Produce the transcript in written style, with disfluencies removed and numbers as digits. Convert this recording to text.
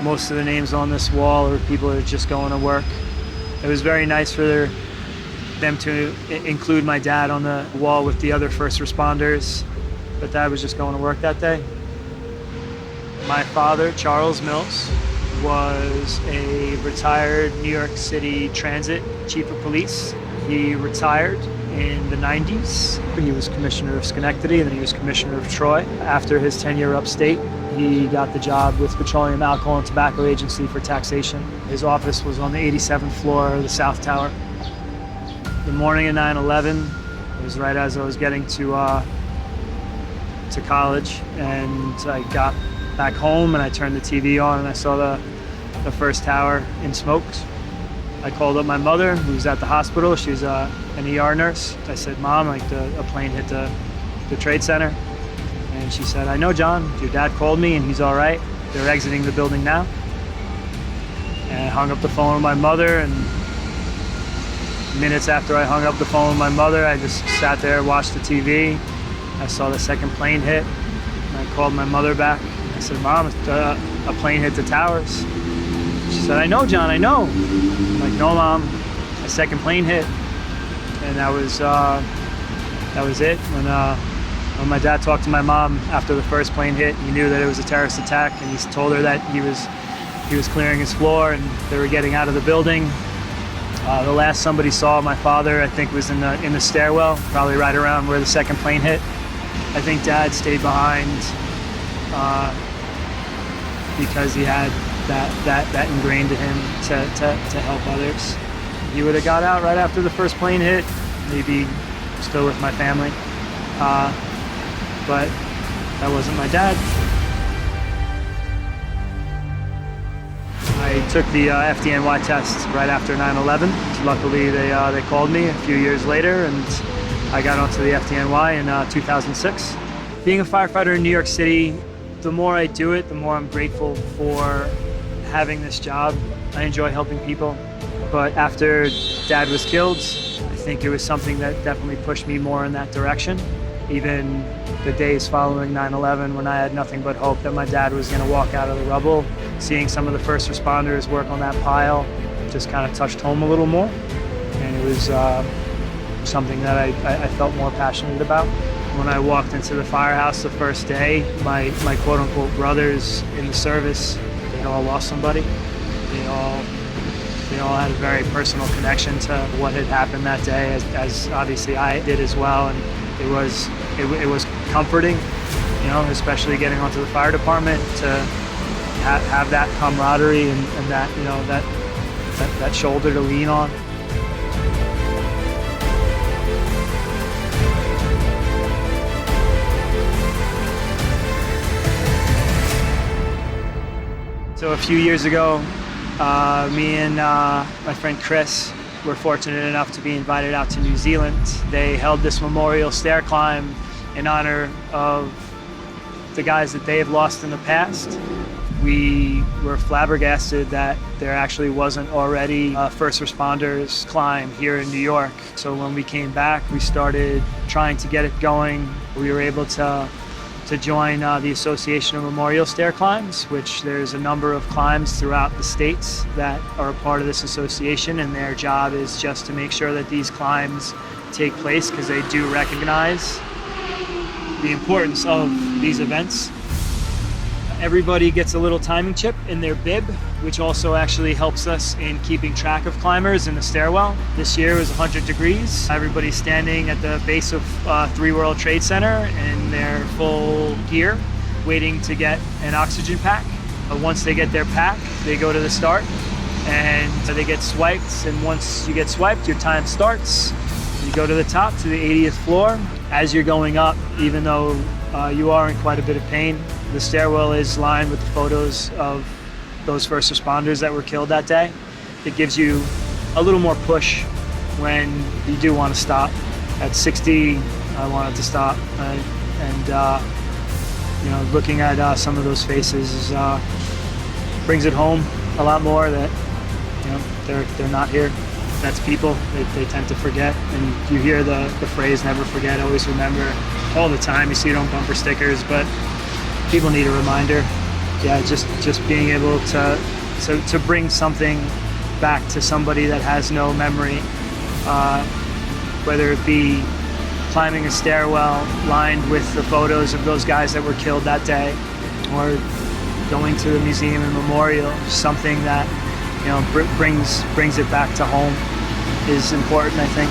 Most of the names on this wall are people that are just going to work. It was very nice for them to include my dad on the wall with the other first responders, but Dad was just going to work that day. My father, Charles Mills, was a retired New York City Transit chief of police. He retired in the 90s. He was commissioner of Schenectady, and then he was commissioner of Troy. After his tenure upstate, he got the job with Petroleum, Alcohol, and Tobacco Agency for taxation. His office was on the 87th floor of the South Tower. The morning of 9/11, it was right as I was getting to college, and I got back home and I turned the TV on and I saw the first tower in smokes. I called up my mother, who was at the hospital. She was an ER nurse. I said, "Mom, a plane hit the Trade Center." And she said, "I know, John. Your dad called me and he's all right. They're exiting the building now." And I hung up the phone with my mother, and minutes after I hung up the phone with my mother, I just sat there, watched the TV. I saw the second plane hit. And I called my mother back. I said, "Mom, a plane hit the towers." She said, "I know, John, I know." I'm like, "No, Mom, a second plane hit." And that was it. When my dad talked to my mom after the first plane hit, he knew that it was a terrorist attack, and he told her that he was clearing his floor and they were getting out of the building. The last somebody saw my father, I think, was in the stairwell, probably right around where the second plane hit. I think Dad stayed behind because he had that ingrained in him to help others. He would have got out right after the first plane hit, maybe still with my family, but that wasn't my dad. I took the FDNY test right after 9/11. Luckily, they called me a few years later, and I got onto the FDNY in 2006. Being a firefighter in New York City, the more I do it, the more I'm grateful for having this job. I enjoy helping people, but after Dad was killed, I think it was something that definitely pushed me more in that direction. Even the days following 9/11, when I had nothing but hope that my dad was going to walk out of the rubble, seeing some of the first responders work on that pile just kind of touched home a little more, and it was something that I felt more passionate about. When I walked into the firehouse the first day, my quote-unquote brothers in the service, they all lost somebody. They all had a very personal connection to what had happened that day, as obviously I did as well, and it was comforting, especially getting onto the fire department, to have that camaraderie and that that shoulder to lean on. So a few years ago, me and my friend Chris were fortunate enough to be invited out to New Zealand. They held this Memorial Stair Climb in honor of the guys that they have lost in the past. We were flabbergasted that there actually wasn't already a first responders climb here in New York. So when we came back, we started trying to get it going. We were able to join the Association of Memorial Stair Climbs, which there's a number of climbs throughout the states that are a part of this association, and their job is just to make sure that these climbs take place, because they do recognize the importance of these events. Everybody gets a little timing chip in their bib, which also actually helps us in keeping track of climbers in the stairwell. This year was 100 degrees. Everybody's standing at the base of 3 World Trade Center in their full gear, waiting to get an oxygen pack. Once they get their pack, they go to the start and they get swiped. And once you get swiped, your time starts. You go to the top, to the 80th floor. As you're going up, even though you are in quite a bit of pain, the stairwell is lined with the photos of those first responders that were killed that day. It gives you a little more push when you do want to stop. At 60, I wanted to stop, looking at some of those faces brings it home a lot more that they're not here. That's people. They tend to forget, and you hear the phrase "never forget, always remember" all the time. You see it on bumper stickers, but people need a reminder. yeah, just being able to bring something back to somebody that has no memory, whether it be climbing a stairwell lined with the photos of those guys that were killed that day, or going to the museum and memorial. Something that, you know, brings it back to home is important, I think.